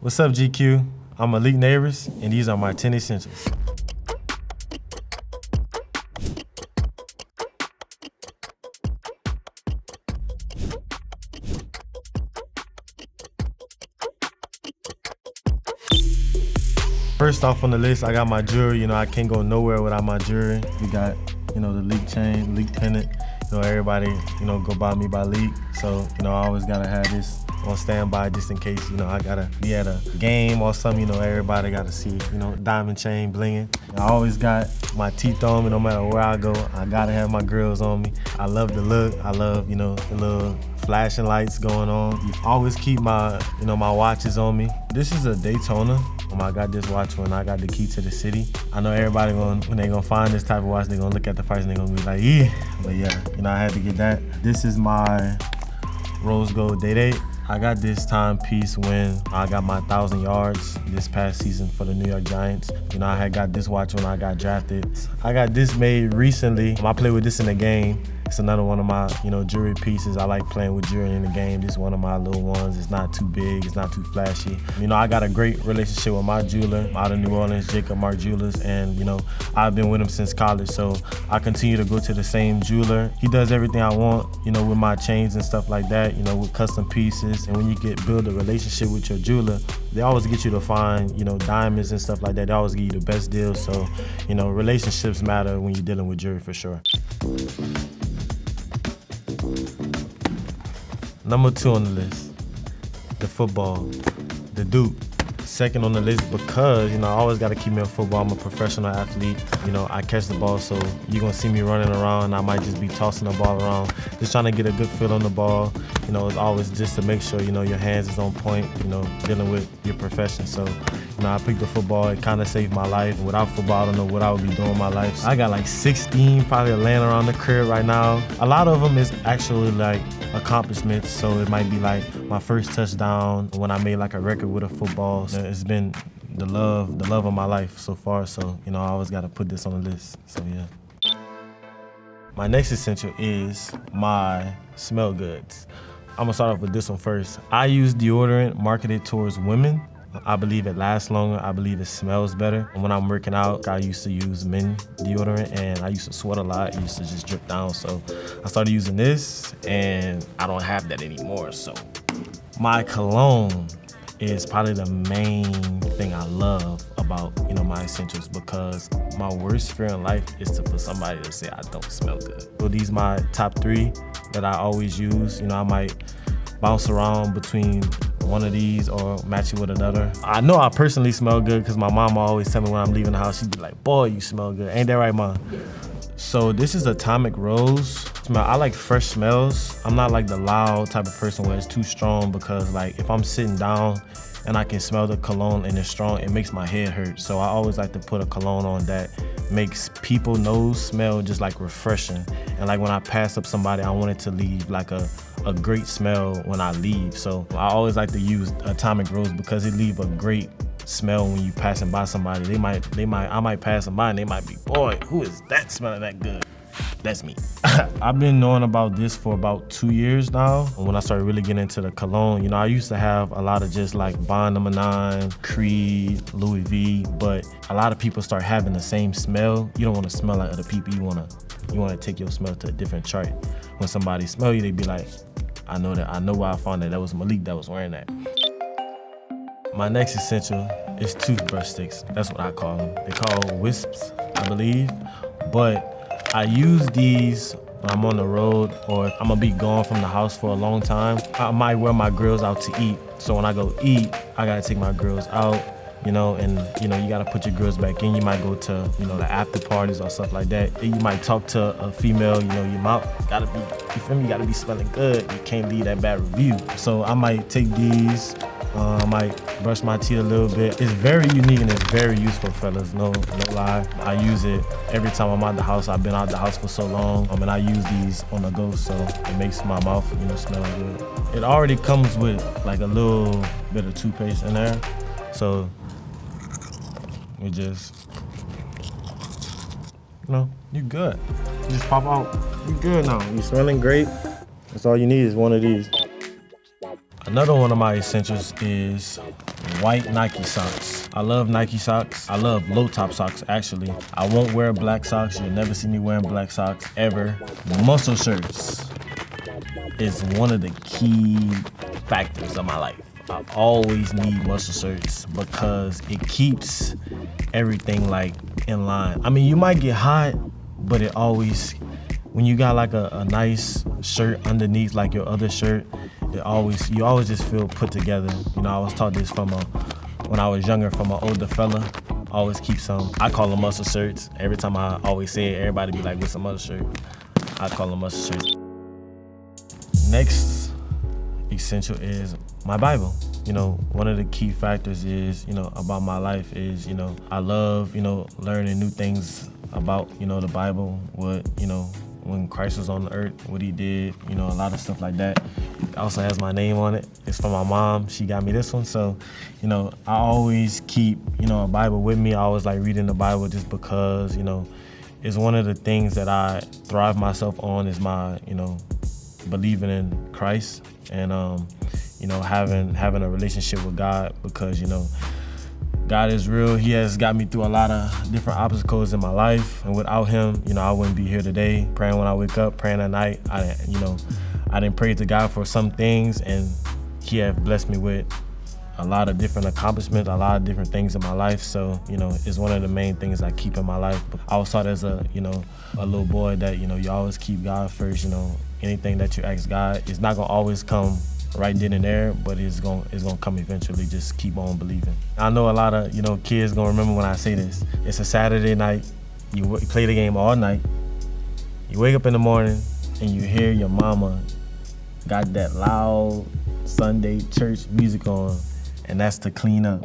What's up, GQ? I'm Malik Nabers, and these are my 10 essentials. First off on the list, I got my jewelry. You know, I can't go nowhere without my jewelry. We got, you know, the leak chain, leak pendant. You know, everybody, you know, go buy me by leak. So, you know, I always gotta have this on standby just in case, you know, I gotta be at a game or something, you know, everybody gotta see, you know, diamond chain blinging. I always got my teeth on me no matter where I go. I gotta have my grills on me. I love the look. I love, you know, the little flashing lights going on. I always keep my, you know, my watches on me. This is a Daytona. I got this watch when I got the key to the city. I know everybody when they gonna find this type of watch, they gonna look at the price and they gonna be like, yeah. But yeah, you know, I had to get that. This is my rose gold date. I got this timepiece when I got my 1,000 yards this past season for the New York Giants. You know, I had got this watch when I got drafted. I got this made recently. I played with this in the game. It's another one of my, you know, jewelry pieces. I like playing with jewelry in the game. This is one of my little ones. It's not too big, it's not too flashy. You know, I got a great relationship with my jeweler out of New Orleans, Jacob Mark Jewelers, and you know, I've been with him since college, so I continue to go to the same jeweler. He does everything I want, you know, with my chains and stuff like that, you know, with custom pieces. And when you build a relationship with your jeweler, they always get you to find, you know, diamonds and stuff like that. They always give you the best deals. So, you know, relationships matter when you're dealing with jewelry for sure. Number 2 on the list, the football, the Duke. Second on the list because, you know, I always got to keep me in football. I'm a professional athlete. You know, I catch the ball, so you're going to see me running around. I might just be tossing the ball around, just trying to get a good feel on the ball. You know, it's always just to make sure, you know, your hands is on point, you know, dealing with your profession. So, you know, I picked the football. It kind of saved my life. Without football, I don't know what I would be doing in my life. I got like 16 probably laying around the crib right now. A lot of them is actually like accomplishments. So it might be like my first touchdown when I made like a record with a football. So it's been the love of my life so far. So, you know, I always got to put this on the list. So, yeah. My next essential is my smell goods. I'm gonna start off with this one first. I use deodorant marketed towards women. I believe it lasts longer. I believe it smells better. When I'm working out, I used to use men deodorant and I used to sweat a lot. It used to just drip down. So I started using this and I don't have that anymore. So my cologne is probably the main thing I love about, you know, my essentials, because my worst fear in life is for somebody to say I don't smell good. So these are my top 3 that I always use. You know, I might bounce around between one of these or match it with another. I know I personally smell good because my mama always tell me when I'm leaving the house, she'd be like, boy, you smell good. Ain't that right, Mom? Yeah. So this is Atomic Rose. I like fresh smells. I'm not like the loud type of person where it's too strong, because like if I'm sitting down and I can smell the cologne and it's strong, it makes my head hurt. So I always like to put a cologne on that makes people's nose smell just like refreshing. And like when I pass up somebody, I want it to leave like a great smell when I leave. So I always like to use Atomic Rose because it leave a great smell when you passing by somebody. I might pass them by and they might be, boy, who is that smelling that good? That's me. I've been knowing about this for about 2 years now. When I started really getting into the cologne, you know, I used to have a lot of just like Bond No. 9, Creed, Louis V, but a lot of people start having the same smell. You don't want to smell like other people. You want to take your smell to a different chart. When somebody smell you, they be like, I know where I found that. That was Malik that was wearing that. My next essential is toothbrush sticks. That's what I call them. They call wisps, I believe. But I use these when I'm on the road or if I'm gonna be gone from the house for a long time. I might wear my grills out to eat. So when I go eat, I gotta take my grills out, you know, and you know, you gotta put your grills back in. You might go to, you know, the after parties or stuff like that. You might talk to a female, you know, your mouth gotta be, you feel me, you gotta be smelling good. You can't leave that bad review. So I might take these, I might brush my teeth a little bit. It's very unique and it's very useful, fellas, no lie. I use it every time I'm out the house. I've been out the house for so long, and I use these on the go, so it makes my mouth, you know, smell good. It already comes with like a little bit of toothpaste in there, so we just, you know, you good. You just pop out, you good now. You smelling great. That's all you need is one of these. Another one of my essentials is white Nike socks. I love Nike socks. I love low top socks, actually. I won't wear black socks. You'll never see me wearing black socks, ever. Muscle shirts is one of the key factors of my life. I always need muscle shirts because it keeps everything like in line. I mean, you might get hot, but it always, when you got like a nice shirt underneath like your other shirt, you always just feel put together. You know, I was taught this when I was younger from an older fella. Always keep some. I call them muscle shirts. Every time I always say it, everybody be like, what's a muscle shirt? I call them muscle shirts. Next essential is my Bible. You know, one of the key factors is, you know, about my life is, you know, I love, you know, learning new things about, you know, the Bible, what, you know, when Christ was on the earth, what he did, you know, a lot of stuff like that. It also has my name on it. It's from my mom. She got me this one. So, you know, I always keep, you know, a Bible with me. I always like reading the Bible just because, you know, it's one of the things that I thrive myself on is my, you know, believing in Christ and, you know, having a relationship with God because, you know, God is real. He has got me through a lot of different obstacles in my life. And without him, you know, I wouldn't be here today. Praying when I wake up, praying at night. I didn't pray to God for some things, and he has blessed me with a lot of different accomplishments, a lot of different things in my life. So, you know, it's one of the main things I keep in my life. But I was taught as a little boy that, you know, you always keep God first. You know, anything that you ask God, it's not gonna always come right then and there, but it's gonna come eventually. Just keep on believing. I know a lot of, you know, kids gonna remember when I say this. It's a Saturday night, you play the game all night, you wake up in the morning and you hear your mama got that loud Sunday church music on, and that's to clean up.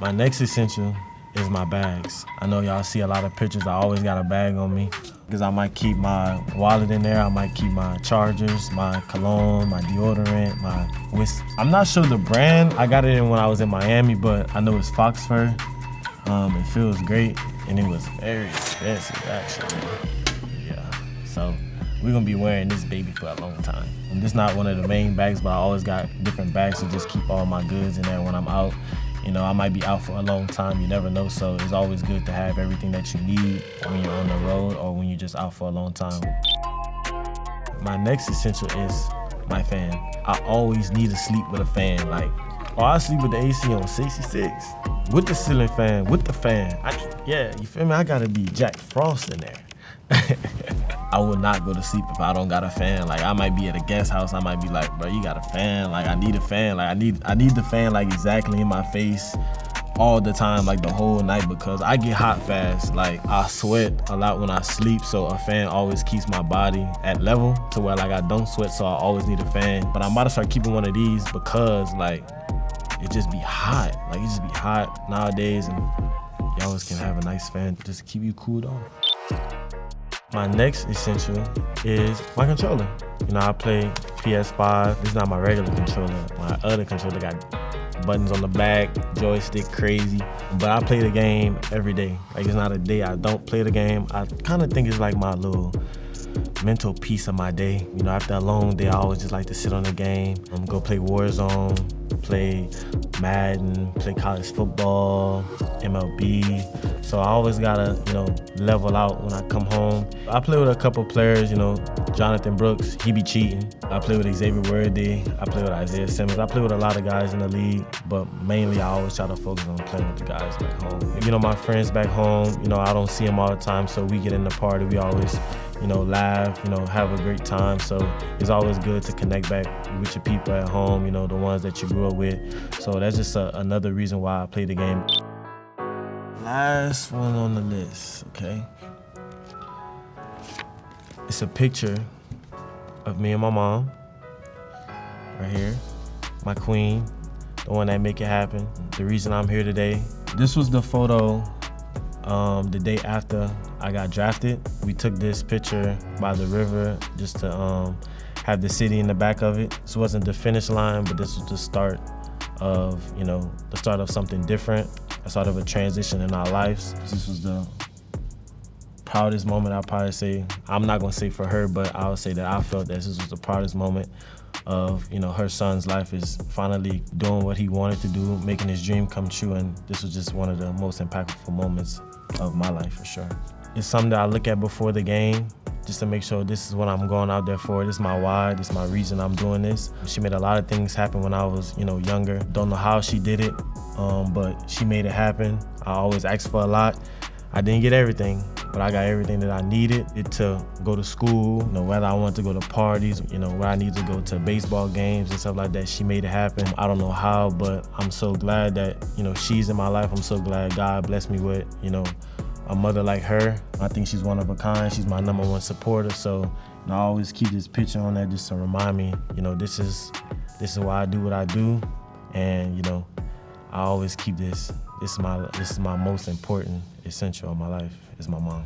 My next essential is my bags. I know y'all see a lot of pictures. I always got a bag on me because I might keep my wallet in there. I might keep my chargers, my cologne, my deodorant, my whisk. I'm not sure the brand. I got it in when I was in Miami, but I know it's Fox Fur. It feels great, and it was very expensive, actually. Yeah, so we're gonna be wearing this baby for a long time. And this is not one of the main bags, but I always got different bags to just keep all my goods in there when I'm out. You know, I might be out for a long time, you never know, so it's always good to have everything that you need when you're on the road or when you're just out for a long time. My next essential is my fan. I always need to sleep with a fan. Like, I sleep with the AC on 66, with the ceiling fan, with the fan. You feel me? I gotta be Jack Frost in there. I would not go to sleep if I don't got a fan. Like, I might be at a guest house, I might be like, bro, you got a fan? Like, I need a fan. Like, I need the fan like exactly in my face all the time, like the whole night, because I get hot fast. Like, I sweat a lot when I sleep, so a fan always keeps my body at level to where like I don't sweat, so I always need a fan. But I'm about to start keeping one of these because like it just be hot. Like, it just be hot nowadays, and you always can have a nice fan just to keep you cooled off. My next essential is my controller. You know, I play PS5. This is not my regular controller. My other controller got buttons on the back, joystick crazy. But I play the game every day. Like, it's not a day I don't play the game. I kind of think it's like my little mental piece of my day. You know, after a long day, I always just like to sit on the game. Go play Warzone, play Madden, play college football, MLB. So I always gotta, you know, level out when I come home. I play with a couple players, you know, Jonathan Brooks, he be cheating. I play with Xavier Worthy, I play with Isaiah Simmons. I play with a lot of guys in the league, but mainly I always try to focus on playing with the guys back home. You know, my friends back home, you know, I don't see them all the time, so we get in the party, we always, you know, laugh, you know, have a great time. So it's always good to connect back with your people at home, you know, the ones that you grew up with. So that's just another reason why I play the game. Last one on the list, okay? It's a picture of me and my mom, right here. My queen, the one that make it happen. The reason I'm here today. This was the photo the day after I got drafted. We took this picture by the river just to have the city in the back of it. This wasn't the finish line, but this was the start of, you know, the start of something different, a start of a transition in our lives. This was the proudest moment I'll probably say. I'm not gonna say for her, but I'll say that I felt that this was the proudest moment of, her son's life is finally doing what he wanted to do, making his dream come true, and this was just one of the most impactful moments of my life for sure. It's something that I look at before the game, just to make sure this is what I'm going out there for. This is my why, this is my reason I'm doing this. She made a lot of things happen when I was, younger. Don't know how she did it, but she made it happen. I always asked for a lot. I didn't get everything, but I got everything that I needed to go to school, whether I wanted to go to parties, where I needed to go to baseball games and stuff like that. She made it happen. I don't know how, but I'm so glad that, she's in my life. I'm so glad God blessed me with, a mother like her. I think she's one of a kind. She's my #1 supporter. So I always keep this picture on there just to remind me, this is why I do what I do. And, I always keep this. This is my most important essential in my life, is my mom.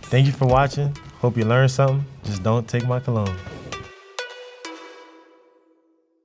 Thank you for watching. Hope you learned something. Just don't take my cologne.